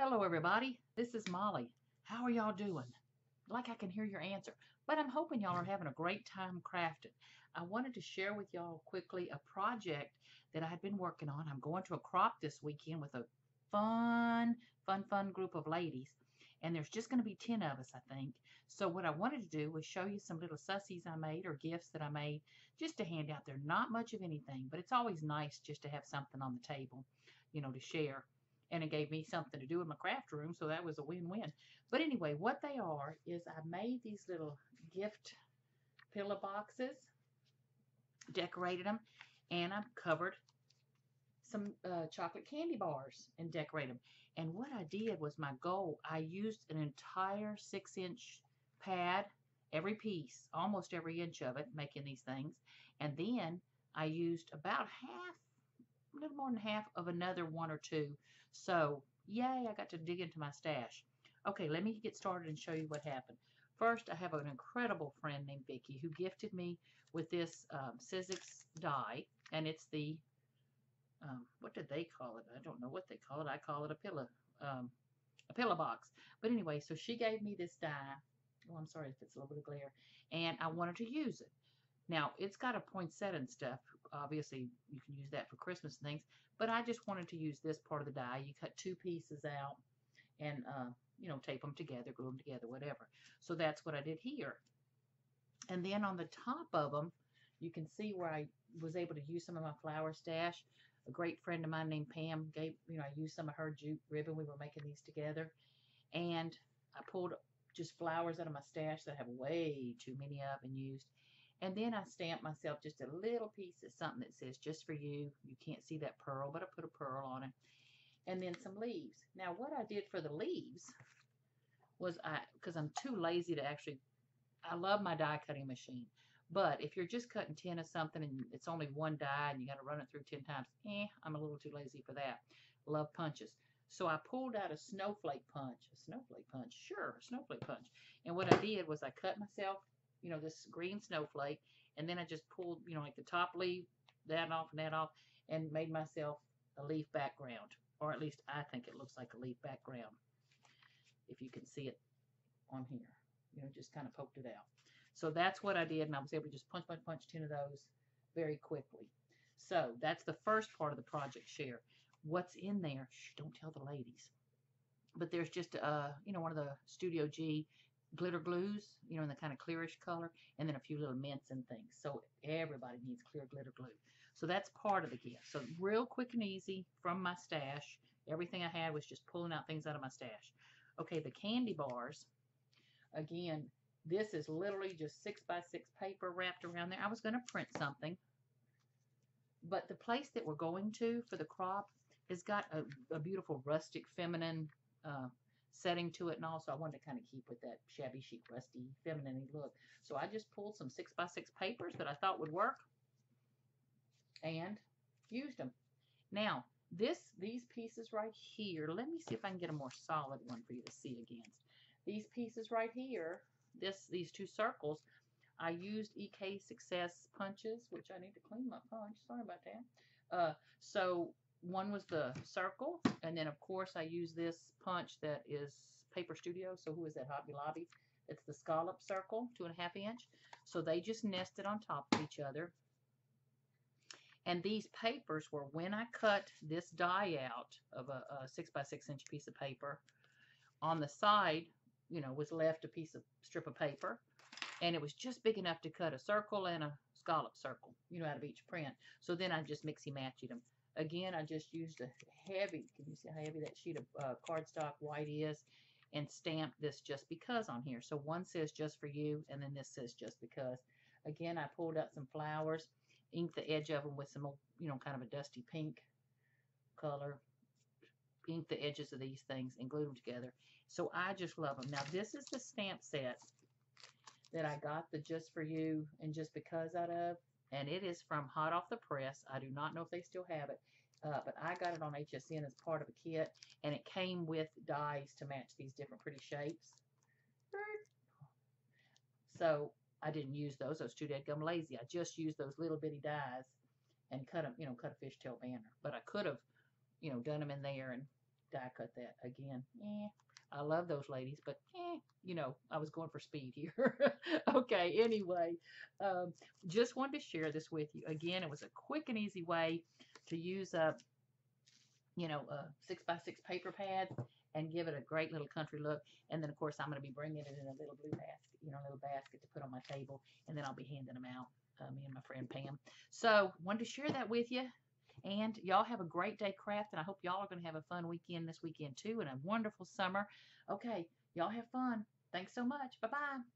Hello, everybody. This is Molly. How are y'all doing? Like I can hear your answer, but I'm hoping y'all are having a great time crafting. I wanted to share with y'all quickly a project that I had been working on. I'm going to a crop this weekend with a fun group of ladies, and there's just going to be 10 of us, I think. So what I wanted to do was show you some little sussies I made or gifts that I made just to hand out. They're not much of anything, but it's always nice just to have something on the table, to share. And it gave me something to do in my craft room, so that was a win-win. But anyway, what they are is I made these little gift pillow boxes, decorated them, and I've covered some chocolate candy bars and decorate them. And what I did was my goal, I used an entire 6-inch pad, every piece, almost every inch of it, making these things. And then I used about half, a little more than half of another one or two. So, yay, I got to dig into my stash. Okay, let me get started and show you what happened. First, I have an incredible friend named Vicki who gifted me with this Sizzix die, and it's the, what did they call it? I don't know what they call it. I call it a pillow box. But anyway, so she gave me this die. Oh, I'm sorry if it's a little bit of glare. And I wanted to use it. Now, it's got a poinsettia and stuff. Obviously, you can use that for Christmas and things. But I just wanted to use this part of the die. You cut two pieces out and, tape them together, glue them together, whatever. So that's what I did here. And then on the top of them, you can see where I was able to use some of my flower stash. A great friend of mine named Pam gave, I used some of her jute ribbon. We were making these together. And I pulled just flowers out of my stash that I have way too many of and used. And then I stamped myself just a little piece of something that says just for you. You can't see that pearl, but I put a pearl on it. And then some leaves. Now what I did for the leaves was because I'm too lazy to actually, I love my die cutting machine. But if you're just cutting 10 of something and it's only one die and you got to run it through 10 times, I'm a little too lazy for that. Love punches. So I pulled out a snowflake punch. A snowflake punch? Sure, a snowflake punch. And what I did was I cut myself, this green snowflake, and then I just pulled, like the top leaf, that off and that off, and made myself a leaf background. Or at least I think it looks like a leaf background. If you can see it on here. Just kind of poked it out. So that's what I did, and I was able to just punch 10 of those very quickly. So that's the first part of the project share. What's in there? Shh, don't tell the ladies. But there's just, one of the Studio G glitter glues, in the kind of clearish color, and then a few little mints and things. So everybody needs clear glitter glue. So that's part of the gift. So real quick and easy from my stash. Everything I had was just pulling out things out of my stash. Okay, the candy bars. Again, this is literally just 6x6 paper wrapped around there. I was going to print something, but the place that we're going to for the crop has got a beautiful rustic feminine setting to it, and also I wanted to kind of keep with that shabby chic rusty feminine look. So I just pulled some 6x6 papers that I thought would work and used them. Now, these pieces right here, let me see if I can get a more solid one for you to see against. These pieces right here, these two circles, I used EK Success punches, which I need to clean my punch. Sorry about that. So one was the circle, and then of course I use this punch that is Paper Studio. So who is that? Hobby Lobby. It's the scallop circle, 2.5 inch. So they just nested on top of each other. And these papers were when I cut this die out of a 6x6 inch piece of paper, on the side, was left a strip of paper, and it was just big enough to cut a circle and a scallop circle, out of each print. So then I just mixy-matched them. Again, I just used a heavy, can you see how heavy that sheet of cardstock white is, and stamped this just because on here. So one says just for you, and then this says just because. Again, I pulled out some flowers, inked the edge of them with some, kind of a dusty pink color, ink the edges of these things and glue them together. So I just love them. Now this is the stamp set that I got the Just For You and Just Because out of, and it is from Hot Off the Press. I do not know if they still have it, but I got it on HSN as part of a kit, and it came with dies to match these different pretty shapes. So I didn't use those. I was too dadgum lazy. I just used those little bitty dies and cut them, cut a fishtail banner. But I could have, done them in there and die cut that again. I love those ladies, but I was going for speed here. Okay, anyway, um, just wanted to share this with you. Again, it was a quick and easy way to use up, 6x6 paper pads and give it a great little country look. And then, of course, I'm going to be bringing it in a little blue basket, a little basket to put on my table, and then I'll be handing them out, me and my friend Pam. So, wanted to share that with you. And y'all have a great day crafting. I hope y'all are going to have a fun weekend this weekend too, and a wonderful summer. Okay, y'all have fun. Thanks so much. Bye bye.